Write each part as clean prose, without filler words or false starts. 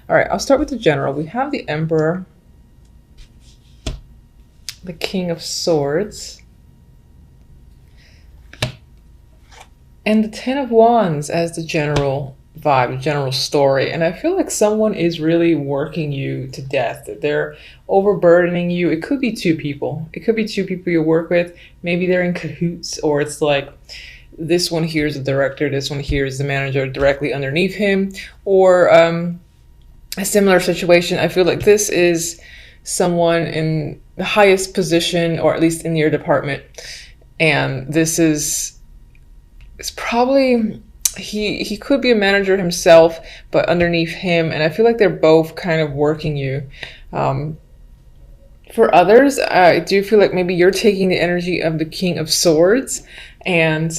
All right, I'll start with the general. We have the Emperor, the King of Swords, and the Ten of Wands as the general vibe, the general story. And I feel like someone is really working you to death. They're overburdening you. It could be two people. It could be two people you work with. Maybe they're in cahoots, or it's like this one here is the director, this one here is the manager directly underneath him, or a similar situation. I feel like this is someone in the highest position, or at least in your department, and this is it's probably he could be a manager himself, but underneath him, and I feel like they're both kind of working you. For others, I do feel like maybe you're taking the energy of the King of Swords, and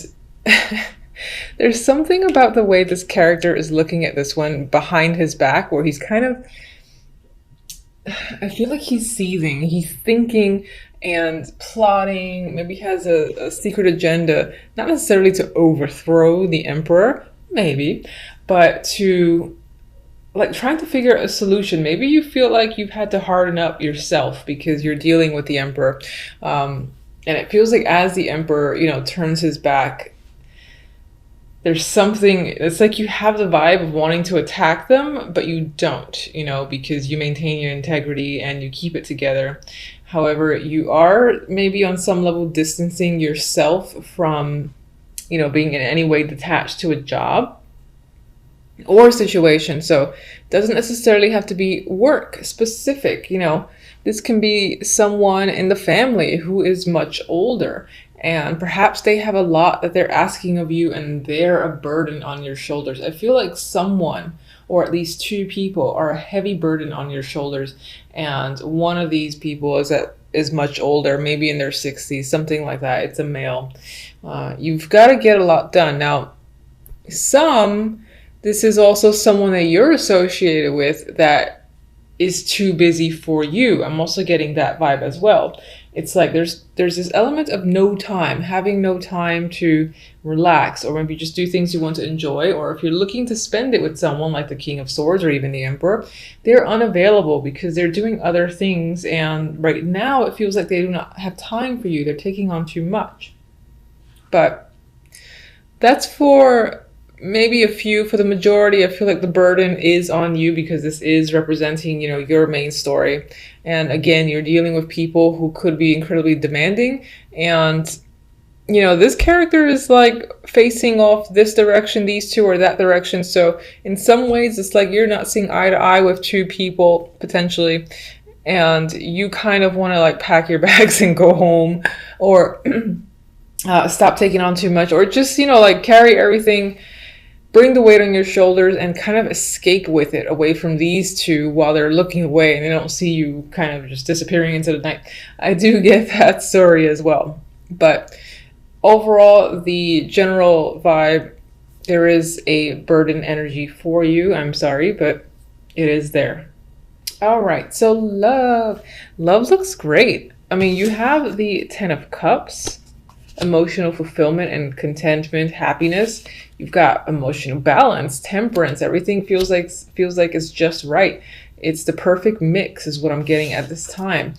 there's something about the way this character is looking at this one behind his back, where he's kind of, I feel like he's seething, he's thinking and plotting, maybe has a secret agenda, not necessarily to overthrow the Emperor, maybe, but to like trying to figure out a solution. Maybe you feel like you've had to harden up yourself because you're dealing with the Emperor. And it feels like as the Emperor, turns his back, there's something, it's like you have the vibe of wanting to attack them, but you don't, because you maintain your integrity and you keep it together. However, you are maybe on some level distancing yourself from, being in any way detached to a job or a situation. So it doesn't necessarily have to be work specific. This can be someone in the family who is much older, and perhaps they have a lot that they're asking of you and they're a burden on your shoulders. I feel like someone, or at least two people, are a heavy burden on your shoulders, and one of these people is much older, maybe in their 60s, something like that. It's a male. You've got to get a lot done. Now, this is also someone that you're associated with that is too busy for you. I'm also getting that vibe as well. It's like there's this element of having no time to relax, or maybe just do things you want to enjoy. Or if you're looking to spend it with someone like the King of Swords or even the Emperor, they're unavailable because they're doing other things. And right now it feels like they do not have time for you. They're taking on too much. But that's for maybe a few. For the majority, I feel like the burden is on you because this is representing, your main story. And again, you're dealing with people who could be incredibly demanding. And, this character is like facing off this direction, these two, or that direction. So in some ways, it's like you're not seeing eye to eye with two people potentially. And you kind of want to like pack your bags and go home, or stop taking on too much, or just, like carry everything, bring the weight on your shoulders and kind of escape with it away from these two while they're looking away and they don't see you kind of just disappearing into the night. I do get that story as well. But overall, the general vibe, there is a burden energy for you. I'm sorry, but it is there. All right, so love. Love looks great. I mean, you have the Ten of Cups, emotional fulfillment and contentment, happiness. You've got emotional balance, temperance. Everything feels like it's just right. It's the perfect mix is what I'm getting at this time.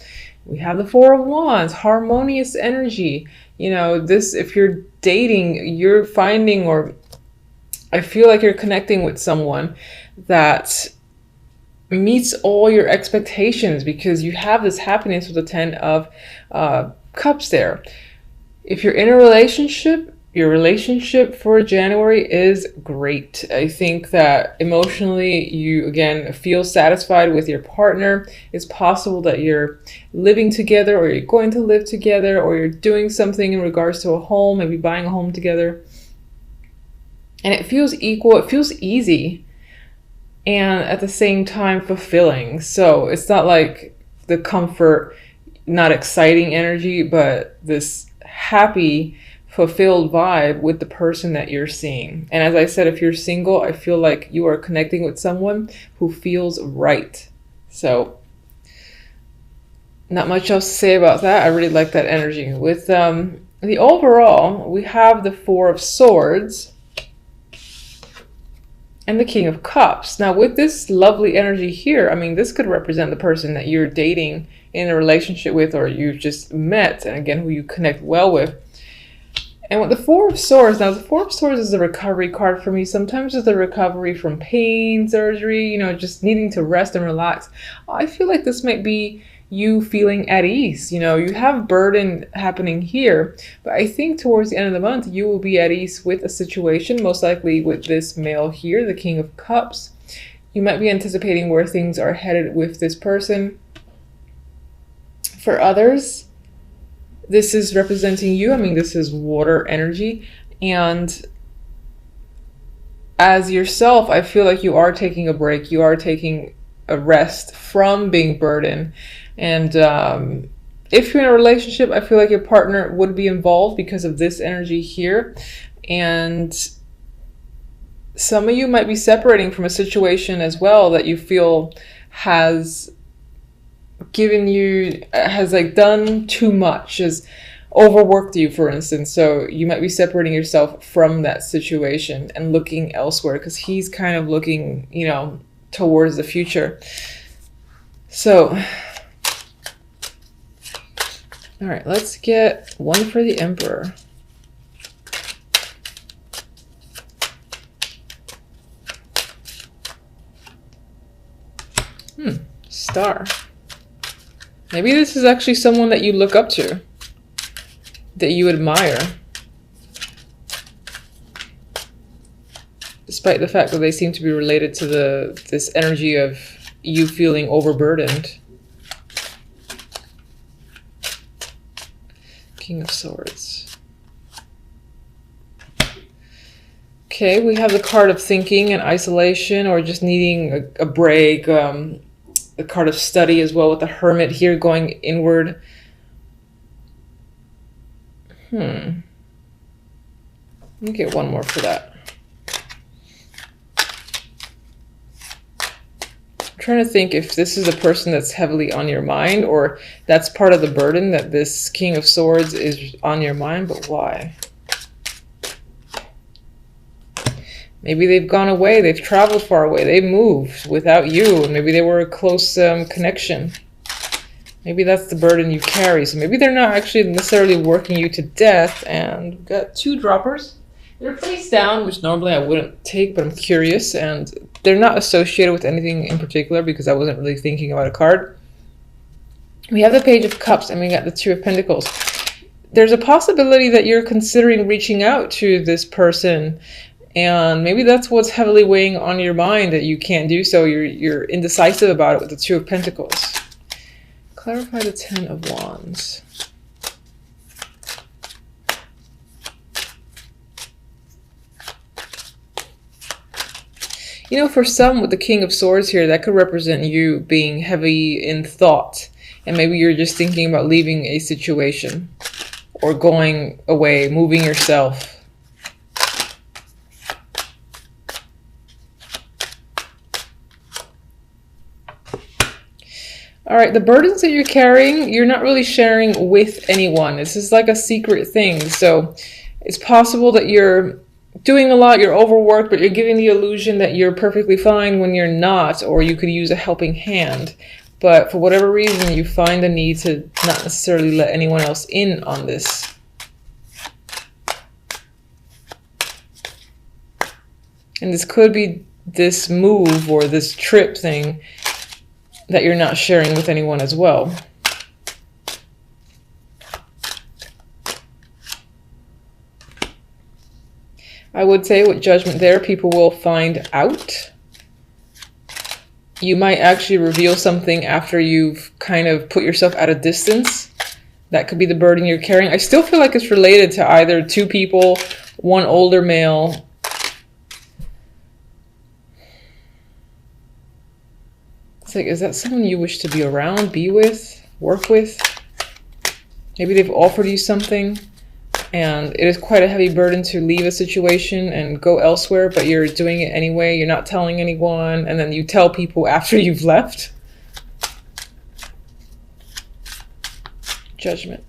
We have the Four of Wands, harmonious energy. This, if you're dating, you're finding, or I feel like you're connecting with someone that meets all your expectations because you have this happiness with the Ten of Cups there. If you're in a relationship, your relationship for January is great. I think that emotionally you, again, feel satisfied with your partner. It's possible that you're living together, or you're going to live together, or you're doing something in regards to a home, maybe buying a home together. And it feels equal. It feels easy. And at the same time fulfilling. So it's not like the comfort, not exciting energy, but this happy, fulfilled vibe with the person that you're seeing. And as I said, if you're single, I feel like you are connecting with someone who feels right. So not much else to say about that. I really like that energy. With the overall, we have the Four of Swords, and the King of Cups. Now, with this lovely energy here, I mean, this could represent the person that you're dating, in a relationship with, or you've just met, and again, who you connect well with. And with the Four of Swords, now the Four of Swords is a recovery card for me. Sometimes it's a recovery from pain, surgery, you know, just needing to rest and relax. I feel like this might be you feeling at ease. You know, you have burden happening here, but I think towards the end of the month, you will be at ease with a situation, most likely with this male here, the King of Cups. You might be anticipating where things are headed with this person. For others, this is representing you. I mean, this is water energy. And as yourself, I feel like you are taking a break. You are taking a rest from being burdened. And if you're in a relationship, I feel like your partner would be involved because of this energy here. And some of you might be separating from a situation as well that you feel has given you, has like done too much, has overworked you, for instance. So you might be separating yourself from that situation and looking elsewhere, because he's kind of looking, you know, towards the future. So, all right, let's get one for the Emperor. Star. Maybe this is actually someone that you look up to, that you admire, despite the fact that they seem to be related to this energy of you feeling overburdened. King of Swords. Okay, we have the card of thinking and isolation, or just needing a break. The card of study as well, with the Hermit here going inward. Let me get one more for that. I'm trying to think if this is a person that's heavily on your mind, or that's part of the burden, that this King of Swords is on your mind, but why? Maybe they've gone away, they've traveled far away, they moved without you, and maybe they were a close connection. Maybe that's the burden you carry. So maybe they're not actually necessarily working you to death. And we've got two droppers. They're face down, which normally I wouldn't take, but I'm curious. And they're not associated with anything in particular because I wasn't really thinking about a card. We have the Page of Cups, and we got the Two of Pentacles. There's a possibility that you're considering reaching out to this person, and maybe that's what's heavily weighing on your mind, that you can't do so. You're indecisive about it with the Two of Pentacles. Clarify the Ten of Wands. You know, for some with the King of Swords here, that could represent you being heavy in thought. And maybe you're just thinking about leaving a situation or going away, moving yourself. All right, the burdens that you're carrying, you're not really sharing with anyone. This is like a secret thing. So it's possible that you're doing a lot, you're overworked, but you're giving the illusion that you're perfectly fine when you're not, or you could use a helping hand. But for whatever reason, you find the need to not necessarily let anyone else in on this. And this could be this move or this trip thing that you're not sharing with anyone as well. I would say with Judgment there, people will find out. You might actually reveal something after you've kind of put yourself at a distance. That could be the burden you're carrying. I still feel like it's related to either two people, one older male. It's like, is that someone you wish to be around, be with, work with? Maybe they've offered you something, and it is quite a heavy burden to leave a situation and go elsewhere, but you're doing it anyway. You're not telling anyone, and then you tell people after you've left. Judgment.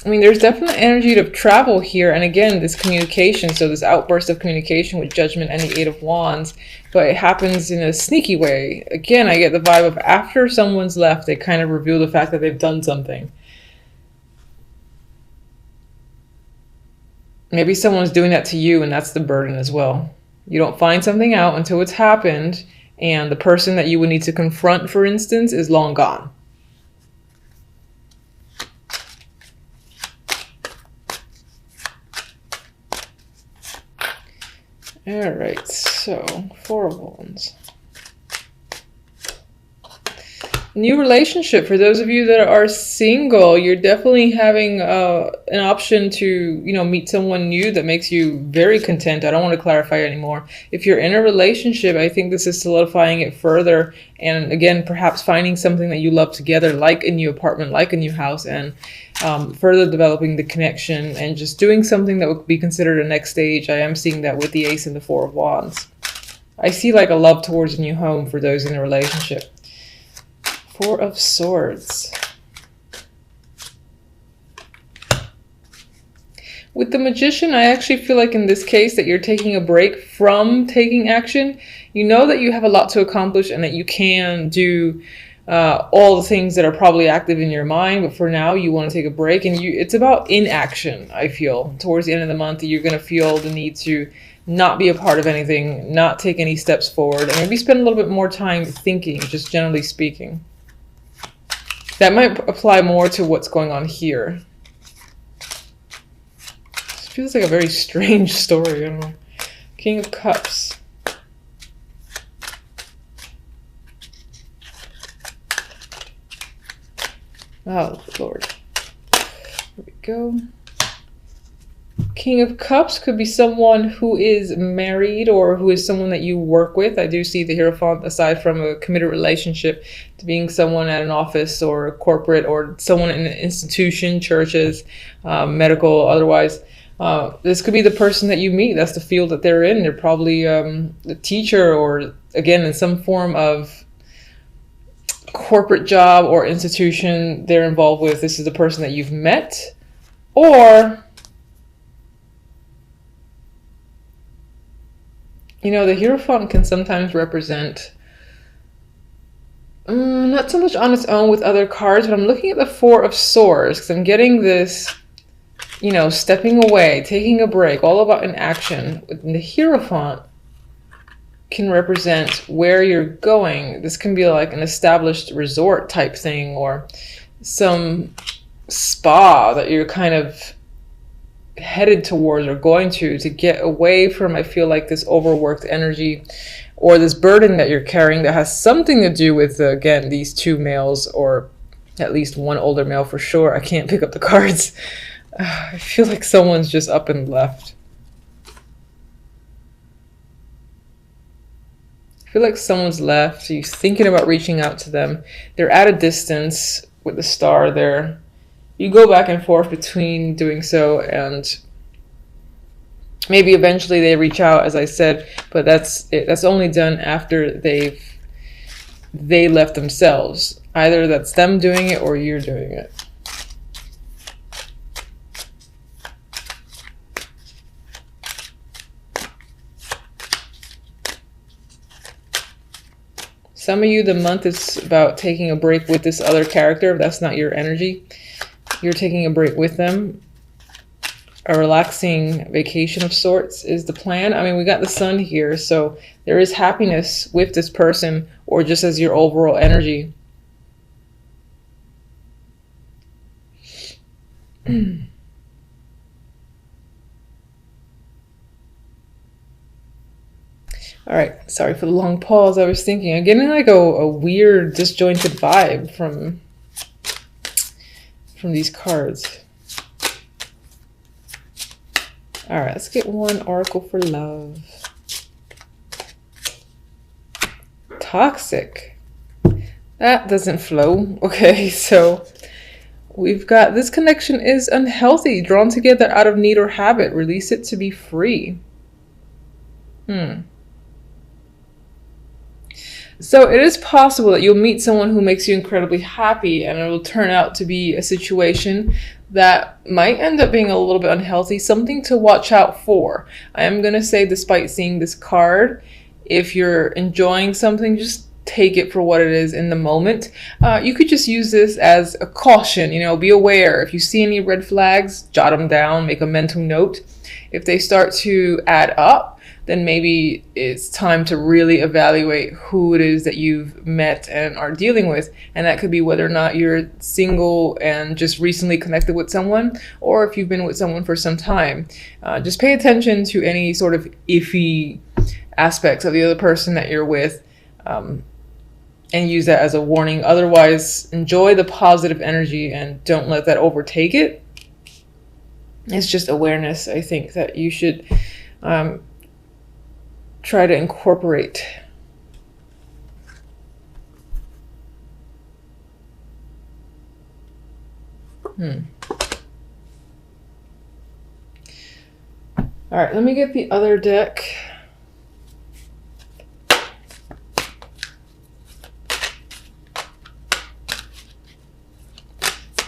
I mean, there's definitely energy to travel here. And again, this communication, so this outburst of communication with Judgment and the Eight of Wands, but it happens in a sneaky way. Again, I get the vibe of after someone's left, they kind of reveal the fact that they've done something. Maybe someone's doing that to you, and that's the burden as well. You don't find something out until it's happened, and the person that you would need to confront, for instance, is long gone. All right, so Four of Wands. New relationship. For those of you that are single, you're definitely having an option to, meet someone new that makes you very content. I don't want to clarify anymore. If you're in a relationship, I think this is solidifying it further. And again, perhaps finding something that you love together, like a new apartment, like a new house, and further developing the connection and just doing something that would be considered a next stage. I am seeing that with the Ace and the Four of Wands. I see like a love towards a new home for those in a relationship. Four of Swords. With the Magician, I actually feel like in this case that you're taking a break from taking action. You know that you have a lot to accomplish and that you can do all the things that are probably active in your mind, but for now you want to take a break, and it's about inaction. I feel towards the end of the month you're going to feel the need to not be a part of anything, not take any steps forward, and maybe spend a little bit more time thinking, just generally speaking. That might apply more to what's going on here. This feels like a very strange story. I don't know. King of Cups. Oh, Lord. There we go. King of Cups could be someone who is married or who is someone that you work with. I do see the Hierophant, aside from a committed relationship, to being someone at an office or corporate or someone in an institution, churches, medical, otherwise. This could be the person that you meet. That's the field that they're in. They're probably a teacher or, again, in some form of corporate job or institution they're involved with. This is the person that you've met. Or, the Hierophant can sometimes represent, not so much on its own with other cards, but I'm looking at the Four of Swords because I'm getting this, stepping away, taking a break, all about inaction. The Hierophant can represent where you're going. This can be like an established resort type thing or some spa that you're kind of headed towards or going to get away from, I feel like, this overworked energy or this burden that you're carrying that has something to do with, again, these two males, or at least one older male for sure. I can't pick up the cards. I feel like someone's just up and left. I feel like someone's left. You're thinking about reaching out to them. They're at a distance with the star there. You go back and forth between doing so, and maybe eventually they reach out, as I said, but that's only done after they left themselves. Either that's them doing it or you're doing it. Some of you, the month is about taking a break with this other character. If that's not your energy, you're taking a break with them. A relaxing vacation of sorts is the plan. I mean, we got the Sun here, so there is happiness with this person, or just as your overall energy. All right, sorry for the long pause. I was thinking, I'm getting like a weird disjointed vibe from these cards. All right, let's get one oracle for love. Toxic. That doesn't flow. Okay, so we've got this connection is unhealthy, drawn together out of need or habit. Release it to be free. So it is possible that you'll meet someone who makes you incredibly happy, and it will turn out to be a situation that might end up being a little bit unhealthy, something to watch out for. I am going to say, despite seeing this card, if you're enjoying something, just take it for what it is in the moment. You could just use this as a caution, be aware. If you see any red flags, jot them down, make a mental note. If they start to add up, then maybe it's time to really evaluate who it is that you've met and are dealing with. And that could be whether or not you're single and just recently connected with someone, or if you've been with someone for some time. Just pay attention to any sort of iffy aspects of the other person that you're with, and use that as a warning. Otherwise, enjoy the positive energy and don't let that overtake it. It's just awareness, I think, that you should try to incorporate. All right, let me get the other deck.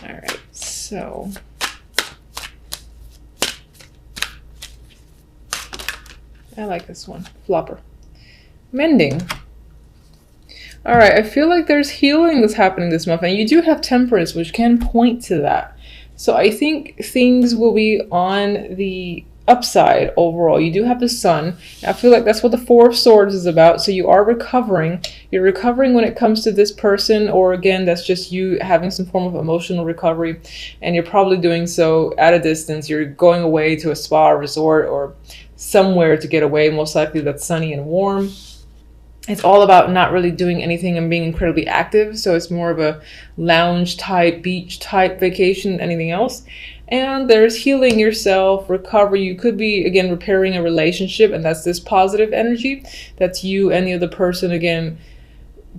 All right, so I like this one, Flopper. Mending. All right, I feel like there's healing that's happening this month, and you do have Temperance, which can point to that. So I think things will be on the upside overall. You do have the Sun. I feel like that's what the Four of Swords is about. So you are recovering. You're recovering when it comes to this person, or again, that's just you having some form of emotional recovery, and you're probably doing so at a distance. You're going away to a spa, resort, or somewhere to get away. Most likely that's sunny and warm. It's all about not really doing anything and being incredibly active. So it's more of a lounge type, beach type vacation than anything else. And there's healing yourself, recovery. You could be, again, repairing a relationship, and that's this positive energy. That's you and the other person, again,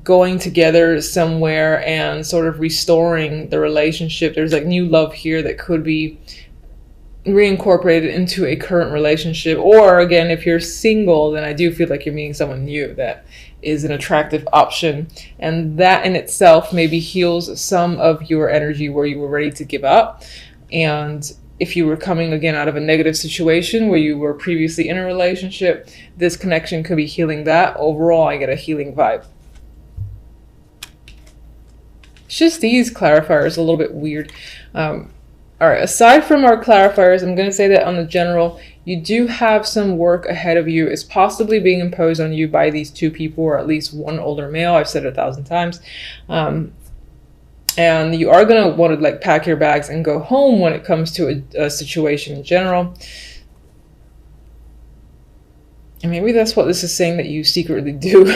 going together somewhere and sort of restoring the relationship. There's like new love here that could be reincorporated into a current relationship. Or again, if you're single, then I do feel like you're meeting someone new that is an attractive option, and that in itself maybe heals some of your energy where you were ready to give up. And if you were coming again out of a negative situation where you were previously in a relationship, this connection could be healing that. Overall, I get a healing vibe. It's just these clarifiers a little bit weird. All right, aside from our clarifiers, I'm going to say that on the general, you do have some work ahead of you. It's possibly being imposed on you by these two people, or at least one older male. I've said it 1,000 times. And you are going to want to like pack your bags and go home when it comes to a situation in general. And maybe that's what this is saying that you secretly do.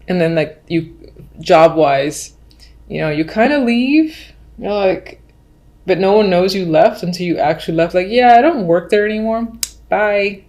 And then like you, job-wise, you kind of leave, like, but no one knows you left until you actually left. Like, yeah, I don't work there anymore. Bye.